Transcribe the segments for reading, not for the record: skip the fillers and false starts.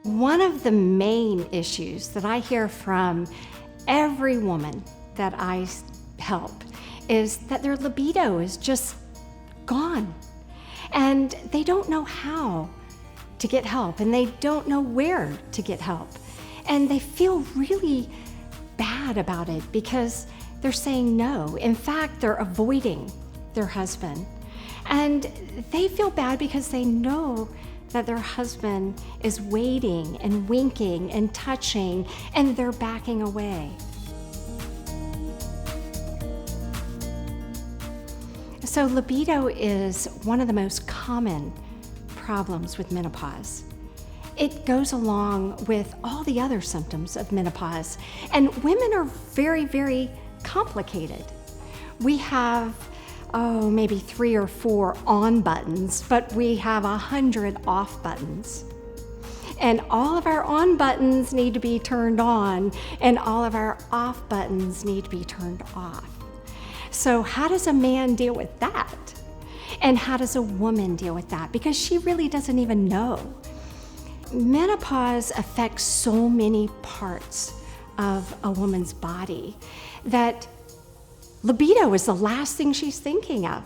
One of the main issues that I hear from every woman that I help is that their libido is just gone. And they don't know how to get help, and they don't know where to get help. And they feel really bad about it because they're saying no. In fact, they're avoiding their husband. And they feel bad because they know that their husband is waiting and winking and touching, and they're backing away. So libido is one of the most common problems with menopause. It goes along with all the other symptoms of menopause, and women are very, very complicated. We have maybe 3 or 4 on buttons, but we have 100 off buttons. And all of our on buttons need to be turned on, and all of our off buttons need to be turned off. So how does a man deal with that? And how does a woman deal with that? Because she really doesn't even know. Menopause affects so many parts of a woman's body that libido is the last thing she's thinking of.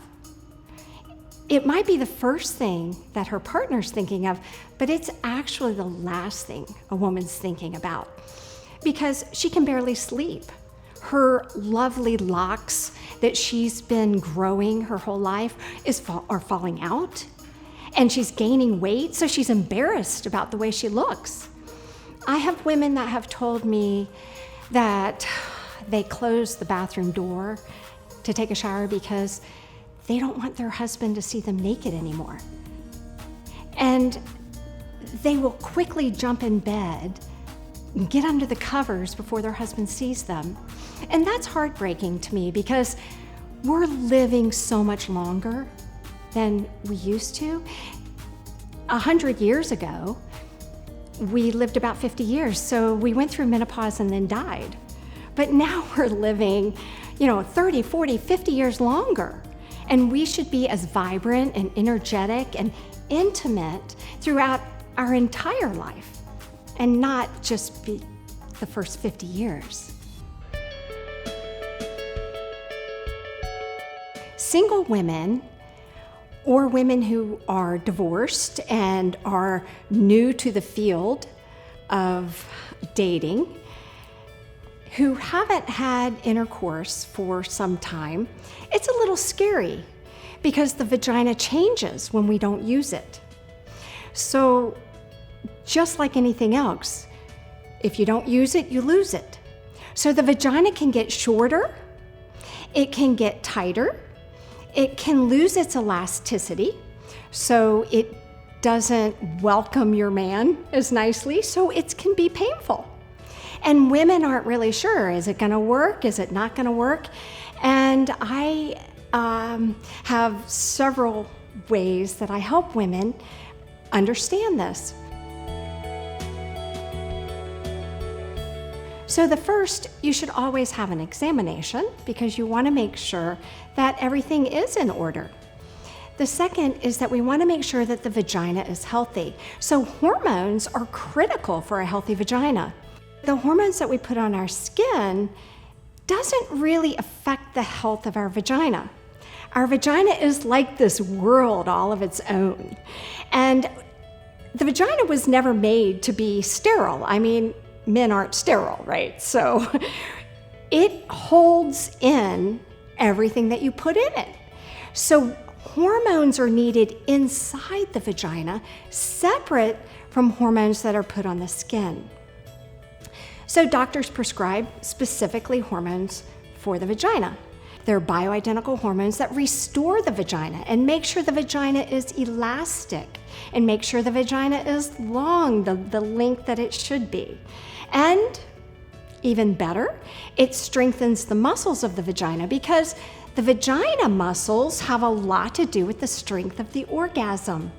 It might be the first thing that her partner's thinking of, but it's actually the last thing a woman's thinking about because she can barely sleep. Her lovely locks that she's been growing her whole life are falling out, and she's gaining weight, so she's embarrassed about the way she looks. I have women that have told me that they close the bathroom door to take a shower because they don't want their husband to see them naked anymore. And they will quickly jump in bed and get under the covers before their husband sees them. And that's heartbreaking to me because we're living so much longer than we used to. 100 years ago, we lived about 50 years, so we went through menopause and then died. But now we're living, 30, 40, 50 years longer. And we should be as vibrant and energetic and intimate throughout our entire life and not just be the first 50 years. Single women or women who are divorced and are new to the field of dating, who haven't had intercourse for some time, it's a little scary because the vagina changes when we don't use it. So just like anything else, if you don't use it, you lose it. So the vagina can get shorter, it can get tighter, it can lose its elasticity, so it doesn't welcome your man as nicely, so it can be painful. And women aren't really sure, is it gonna work, is it not gonna work? And I have several ways that I help women understand this. So the first, you should always have an examination because you want to make sure that everything is in order. The second is that we want to make sure that the vagina is healthy. So hormones are critical for a healthy vagina. The hormones that we put on our skin doesn't really affect the health of our vagina. Our vagina is like this world all of its own. And the vagina was never made to be sterile. I mean, men aren't sterile, right? So it holds in everything that you put in it. So hormones are needed inside the vagina, separate from hormones that are put on the skin. So doctors prescribe specifically hormones for the vagina. They're bioidentical hormones that restore the vagina and make sure the vagina is elastic and make sure the vagina is long, the length that it should be. And even better, it strengthens the muscles of the vagina because the vagina muscles have a lot to do with the strength of the orgasm.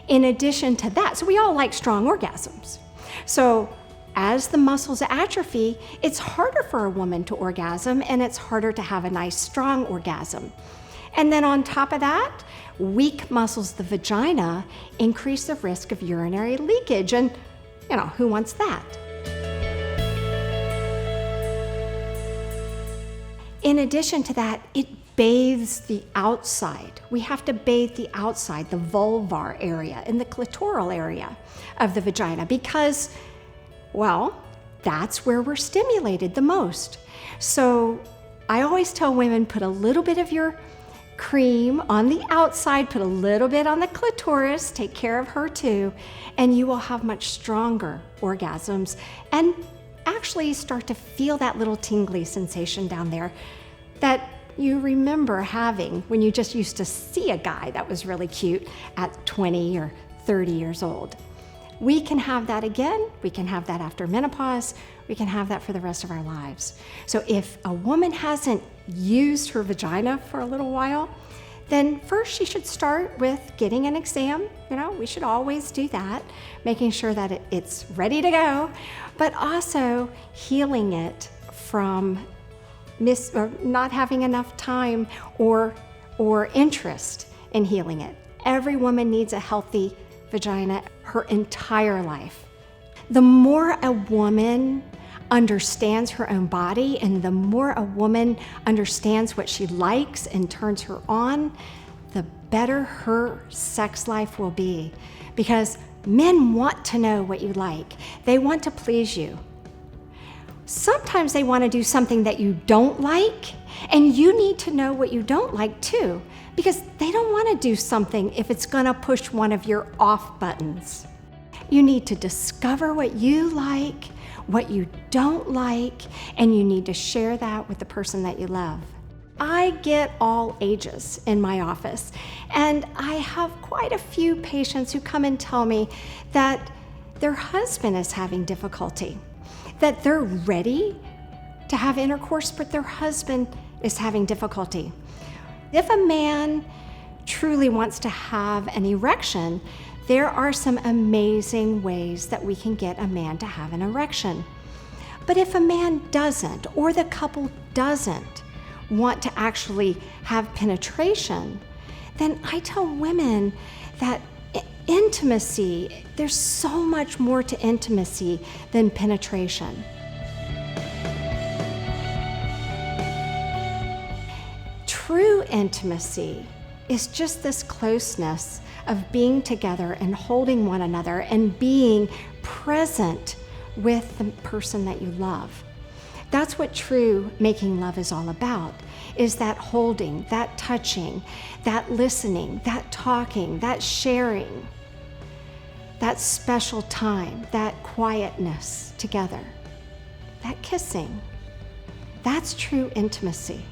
In addition to that, so we all like strong orgasms. So as the muscles atrophy, it's harder for a woman to orgasm and it's harder to have a nice strong orgasm. And then on top of that, weak muscles of the vagina increase the risk of urinary leakage. And who wants that? In addition to that, it bathes the outside. We have to bathe the outside, the vulvar area and the clitoral area of the vagina because, well, that's where we're stimulated the most. So I always tell women, put a little bit of your cream on the outside, put a little bit on the clitoris, take care of her too, and you will have much stronger orgasms and actually start to feel that little tingly sensation down there that you remember having when you just used to see a guy that was really cute at 20 or 30 years old. We can have that again. We can have that after menopause. We can have that for the rest of our lives. So if a woman hasn't used her vagina for a little while, then first she should start with getting an exam. We should always do that, making sure that it's ready to go, but also healing it from not having enough time or interest in healing it. Every woman needs a healthy vagina her entire life. The more a woman understands her own body and the more a woman understands what she likes and turns her on, the better her sex life will be. Because men want to know what you like. They want to please you. Sometimes they want to do something that you don't like, and you need to know what you don't like too, because they don't want to do something if it's going to push one of your off buttons. You need to discover what you like, what you don't like, and you need to share that with the person that you love. I get all ages in my office, and I have quite a few patients who come and tell me that their husband is having difficulty, that they're ready to have intercourse, but their husband is having difficulty. If a man truly wants to have an erection, there are some amazing ways that we can get a man to have an erection. But if a man doesn't, or the couple doesn't want to actually have penetration, then I tell women that intimacy, there's so much more to intimacy than penetration. True intimacy is just this closeness of being together and holding one another and being present with the person that you love. That's what true making love is all about, is that holding, that touching, that listening, that talking, that sharing, that special time, that quietness together, that kissing. That's true intimacy.